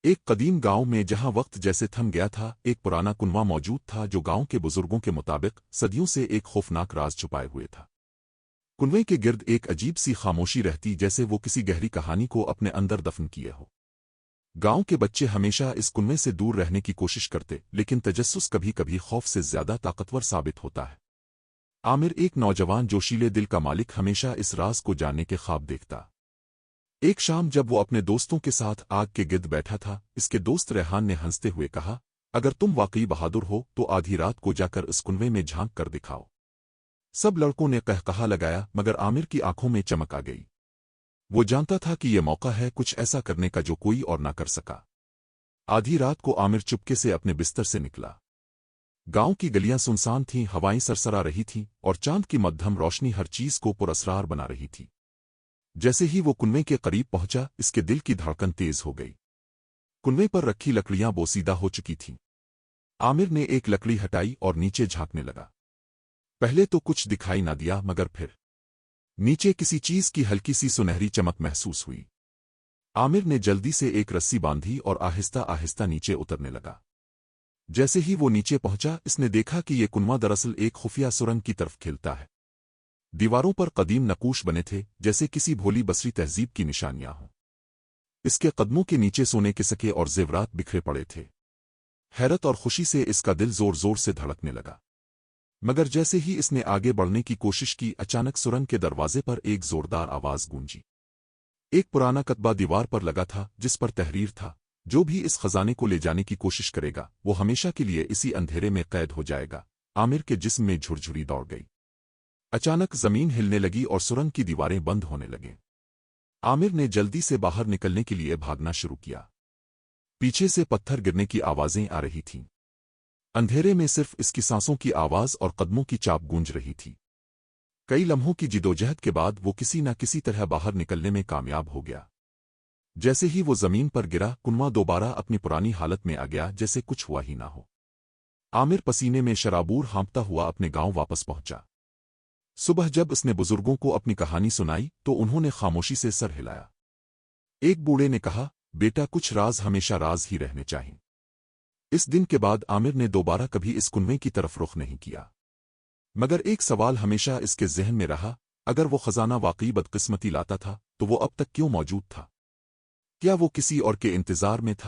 ایک قدیم گاؤں میں جہاں وقت جیسے تھم گیا تھا، ایک پرانا کنواں موجود تھا جو گاؤں کے بزرگوں کے مطابق صدیوں سے ایک خوفناک راز چھپائے ہوئے تھا۔ کنویں کے گرد ایک عجیب سی خاموشی رہتی، جیسے وہ کسی گہری کہانی کو اپنے اندر دفن کیے ہو۔ گاؤں کے بچے ہمیشہ اس کنویں سے دور رہنے کی کوشش کرتے، لیکن تجسس کبھی کبھی خوف سے زیادہ طاقتور ثابت ہوتا ہے۔ عامر، ایک نوجوان جوشیلے دل کا مالک، ہمیشہ اس راز کو جاننے کے خواب دیکھتا۔ ایک شام جب وہ اپنے دوستوں کے ساتھ آگ کے گرد بیٹھا تھا، اس کے دوست ریحان نے ہنستے ہوئے کہا، اگر تم واقعی بہادر ہو تو آدھی رات کو جا کر اس کنویں میں جھانک کر دکھاؤ۔ سب لڑکوں نے قہقہا لگایا، مگر عامر کی آنکھوں میں چمک آ گئی۔ وہ جانتا تھا کہ یہ موقع ہے کچھ ایسا کرنے کا جو کوئی اور نہ کر سکا۔ آدھی رات کو عامر چپکے سے اپنے بستر سے نکلا۔ گاؤں کی گلیاں سنسان تھیں، ہوائیں سرسرا رہی تھیں، اور چاند کی مدھم روشنی ہر چیز کو پراسرار بنا رہی تھی۔ جیسے ہی وہ کنویں کے قریب پہنچا، اس کے دل کی دھڑکن تیز ہو گئی۔ کنویں پر رکھی لکڑیاں بوسیدہ ہو چکی تھیں۔ عامر نے ایک لکڑی ہٹائی اور نیچے جھانکنے لگا۔ پہلے تو کچھ دکھائی نہ دیا، مگر پھر نیچے کسی چیز کی ہلکی سی سنہری چمک محسوس ہوئی۔ عامر نے جلدی سے ایک رسی باندھی اور آہستہ آہستہ نیچے اترنے لگا۔ جیسے ہی وہ نیچے پہنچا، اس نے دیکھا کہ یہ کنواں دراصل ایک خفیہ سرنگ کی طرف کھلتا ہے۔ دیواروں پر قدیم نقوش بنے تھے، جیسے کسی بھولی بصری تہذیب کی نشانیاں ہوں۔ اس کے قدموں کے نیچے سونے کے سکے اور زیورات بکھرے پڑے تھے۔ حیرت اور خوشی سے اس کا دل زور زور سے دھڑکنے لگا۔ مگر جیسے ہی اس نے آگے بڑھنے کی کوشش کی، اچانک سرنگ کے دروازے پر ایک زوردار آواز گونجی۔ ایک پرانا کتبہ دیوار پر لگا تھا، جس پر تحریر تھا، جو بھی اس خزانے کو لے جانے کی کوشش کرے گا، وہ ہمیشہ کے لیے اسی اندھیرے میں قید ہو جائے گا۔ عامر کے جسم میں جھرجھری دوڑ گئی۔ اچانک زمین ہلنے لگی اور سرنگ کی دیواریں بند ہونے لگیں۔ عامر نے جلدی سے باہر نکلنے کے لیے بھاگنا شروع کیا۔ پیچھے سے پتھر گرنے کی آوازیں آ رہی تھیں۔ اندھیرے میں صرف اس کی سانسوں کی آواز اور قدموں کی چاپ گونج رہی تھی۔ کئی لمحوں کی جدوجہد کے بعد وہ کسی نہ کسی طرح باہر نکلنے میں کامیاب ہو گیا۔ جیسے ہی وہ زمین پر گرا، کنواں دوبارہ اپنی پرانی حالت میں آ گیا، جیسے کچھ ہوا ہی نہ ہو۔ عامر پسینے میں شرابور ہانپتا ہوا اپنے گاؤں واپس پہنچا۔ صبح جب اس نے بزرگوں کو اپنی کہانی سنائی تو انہوں نے خاموشی سے سر ہلایا۔ ایک بوڑھے نے کہا، بیٹا، کچھ راز ہمیشہ راز ہی رہنے چاہئیں۔ اس دن کے بعد عامر نے دوبارہ کبھی اس کنویں کی طرف رخ نہیں کیا۔ مگر ایک سوال ہمیشہ اس کے ذہن میں رہا، اگر وہ خزانہ واقعی بدقسمتی لاتا تھا تو وہ اب تک کیوں موجود تھا؟ کیا وہ کسی اور کے انتظار میں تھا؟